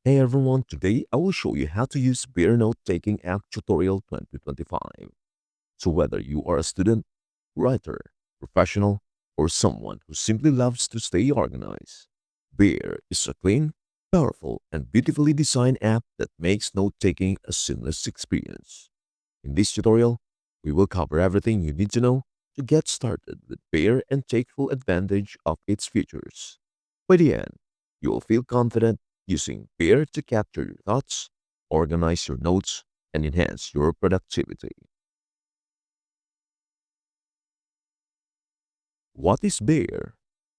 Hey everyone, today I will show you how to use Bear Note Taking App Tutorial 2025. So whether you are a student, writer, professional, or someone who simply loves to stay organized, Bear is a clean, powerful, and beautifully designed app that makes note-taking a seamless experience. In this tutorial, we will cover everything you need to know to get started with Bear and take full advantage of its features. By the end, you will feel confident using Bear to capture your thoughts, organize your notes, and enhance your productivity. What is Bear?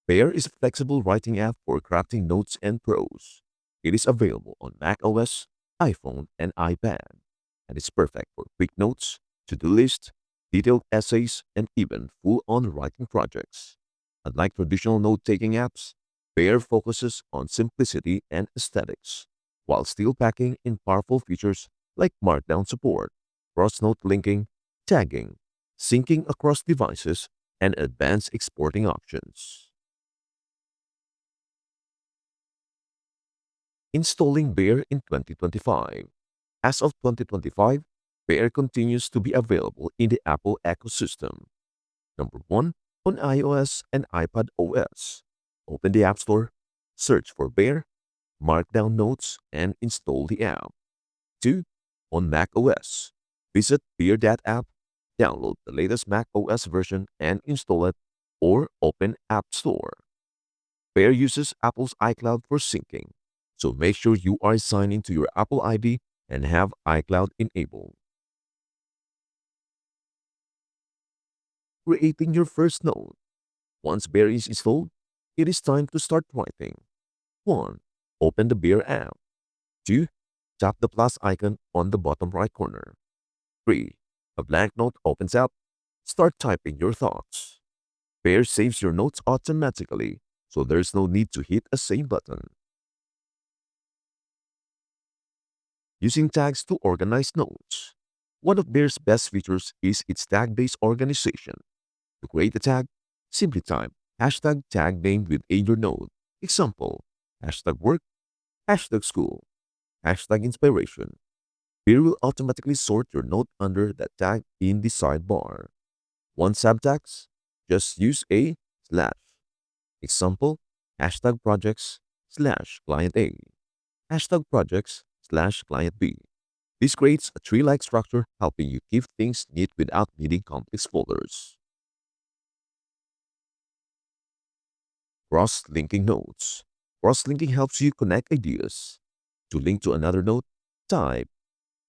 Bear is a flexible writing app for crafting notes and prose. It is available on Mac OS, iPhone, and iPad, and it's perfect for quick notes, to-do lists, detailed essays, and even full-on writing projects. Unlike traditional note-taking apps, Bear focuses on simplicity and aesthetics, while still packing in powerful features like Markdown support, cross-note linking, tagging, syncing across devices, and advanced exporting options. Installing Bear in 2025. As of 2025, Bear continues to be available in the Apple ecosystem. Number 1, on iOS and iPad OS. Open the App Store, search for Bear, mark down notes, and install the app. 2, on Mac OS. Visit Bear.app, download the latest Mac OS version and install it, or open App Store. Bear uses Apple's iCloud for syncing, so make sure you are signed into your Apple ID and have iCloud enabled. Creating your first note. Once Bear is installed, it is time to start writing. 1. Open the Bear app. 2. Tap the plus icon on the bottom right corner. 3. A blank note opens up. Start typing your thoughts. Bear saves your notes automatically, so there's no need to hit a save button. Using tags to organize notes. One of Bear's best features is its tag-based organization. To create a tag, simply type hashtag tag name within your note. Example, hashtag work, hashtag school, hashtag inspiration. Bear will automatically sort your note under that tag in the sidebar. One subtags, just use a slash. Example, hashtag projects slash client A, hashtag projects slash client B. This creates a tree-like structure, helping you keep things neat without needing complex folders. Cross-linking notes. Cross-linking helps you connect ideas. To link to another note, type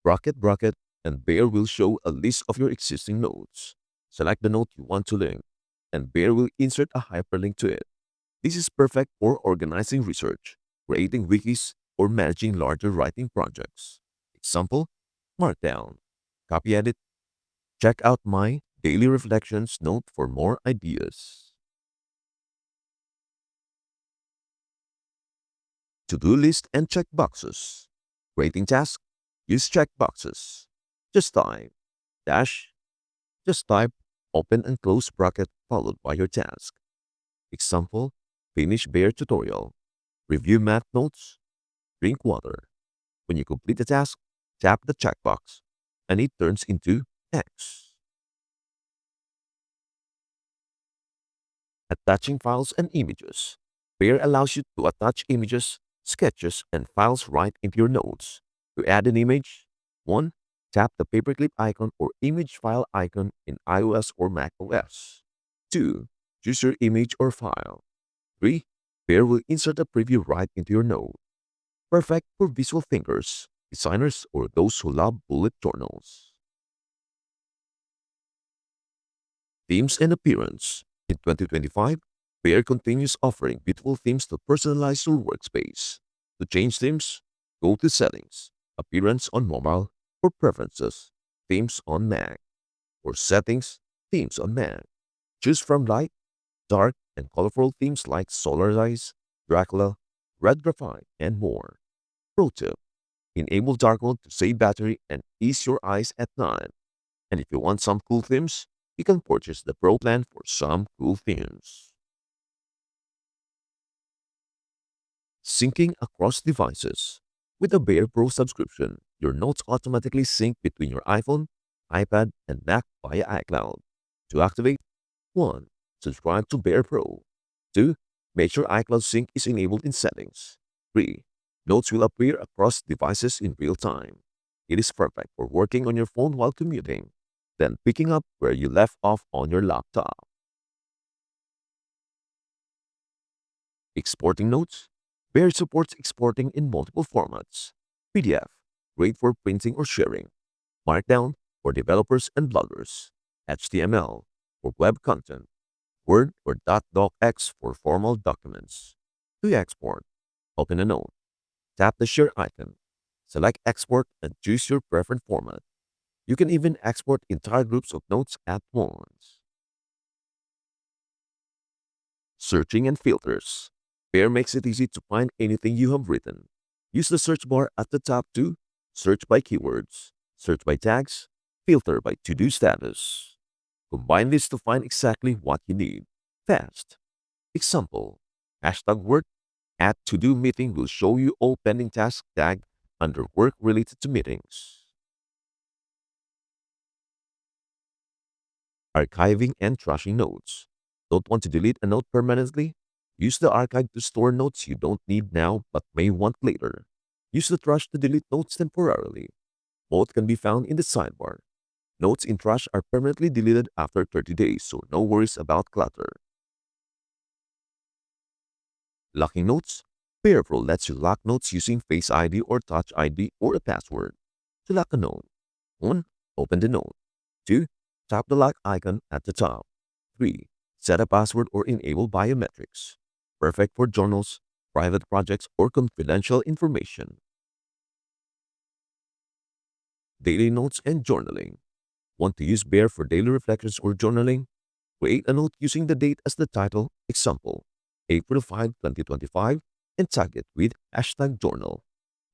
bracket and Bear will show a list of your existing notes. Select the note you want to link, and Bear will insert a hyperlink to it. This is perfect for organizing research, creating wikis, or managing larger writing projects. Example, Markdown. Copy edit. Check out my daily reflections note for more ideas. To-do list and check boxes. Creating tasks, use check boxes. Just type dash, just type open and close bracket followed by your task. Example, finish Bear tutorial. Review math notes. Drink water. When you complete the task, tap the checkbox and it turns into X. Attaching files and images. Bear allows you to attach images, sketches, and files right into your notes. To add an image, 1. Tap the paperclip icon or image file icon in iOS or Mac OS. 2. Choose your image or file. 3. Bear will insert a preview right into your note. Perfect for visual thinkers, designers, or those who love bullet journals. Themes and appearance. In 2025, Bear continues offering beautiful themes to personalize your workspace. To change themes, go to Settings, Appearance on Mobile, or Preferences, Themes on Mac, or Settings, Themes on Mac. Choose from light, dark, and colorful themes like Solar Eyes, Dracula, Red Graphite, and more. Pro tip: enable dark mode to save battery and ease your eyes at night. And if you want some cool themes, you can purchase the Pro plan for some cool themes. Syncing across devices. With a Bear Pro subscription, your notes automatically sync between your iPhone, iPad, and Mac via iCloud. To activate, 1. Subscribe to Bear Pro. 2. Make sure iCloud Sync is enabled in settings. 3. Notes will appear across devices in real time. It is perfect for working on your phone while commuting, then picking up where you left off on your laptop. Exporting notes. Bear supports exporting in multiple formats. PDF, great for printing or sharing. Markdown, for developers and bloggers. HTML, for web content. Word or .docx for formal documents. To export, open a note. Tap the share icon. Select export and choose your preferred format. You can even export entire groups of notes at once. Searching and filters. Bear makes it easy to find anything you have written. Use the search bar at the top to search by keywords, search by tags, filter by to-do status. Combine this to find exactly what you need. Fast. Example, hashtag work at to-do meeting will show you all pending tasks tagged under work related to meetings. Archiving and trashing notes. Don't want to delete a note permanently? Use the archive to store notes you don't need now but may want later. Use the trash to delete notes temporarily. Both can be found in the sidebar. Notes in trash are permanently deleted after 30 days, so no worries about clutter. Locking notes. Bear Pro lets you lock notes using Face ID or Touch ID or a password. To lock a note, 1. Open the note. 2. Tap the lock icon at the top. 3. Set a password or enable biometrics. Perfect for journals, private projects, or confidential information. Daily notes and journaling. Want to use Bear for daily reflections or journaling? Create a note using the date as the title, example, April 5, 2025, and tag it with hashtag journal.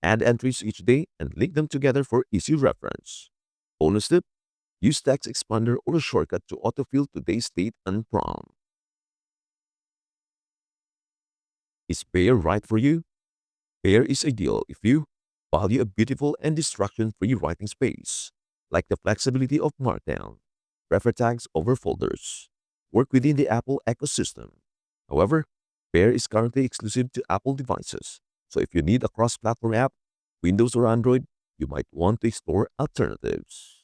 Add entries each day and link them together for easy reference. Bonus tip, use text expander or a shortcut to autofill today's date and prompt. Is Bear right for you? Bear is ideal if you value a beautiful and distraction-free writing space, like the flexibility of Markdown, prefer tags over folders, work within the Apple ecosystem. However, Bear is currently exclusive to Apple devices, so if you need a cross-platform app, Windows or Android, you might want to explore alternatives.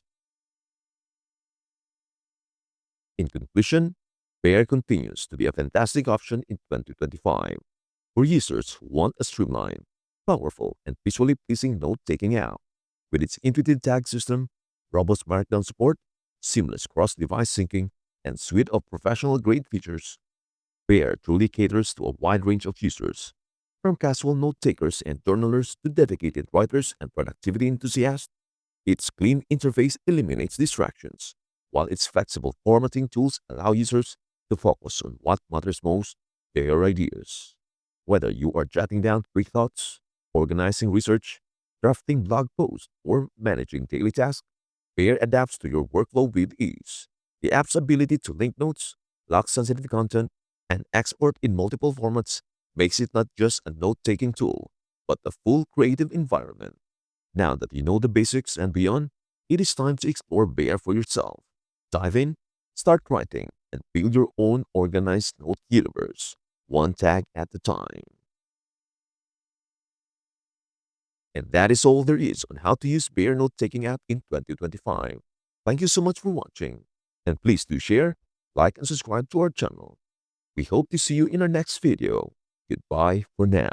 In conclusion, Bear continues to be a fantastic option in 2025 for users who want a streamlined, powerful, and visually pleasing note-taking app. With its intuitive tag system, robust Markdown support, seamless cross-device syncing, and suite of professional-grade features, Bear truly caters to a wide range of users, from casual note-takers and journalers to dedicated writers and productivity enthusiasts. Its clean interface eliminates distractions, while its flexible formatting tools allow users to focus on what matters most, their ideas. Whether you are jotting down quick thoughts, organizing research, drafting blog posts, or managing daily tasks, Bear adapts to your workflow with ease. The app's ability to link notes, lock sensitive content, and export in multiple formats makes it not just a note-taking tool, but a full creative environment. Now that you know the basics and beyond, it is time to explore Bear for yourself. Dive in, start writing, and build your own organized note universe, one tag at a time. And that is all there is on how to use Bear note-taking app in 2025. Thank you so much for watching, and please do share, like, and subscribe to our channel. We hope to see you in our next video. Goodbye for now.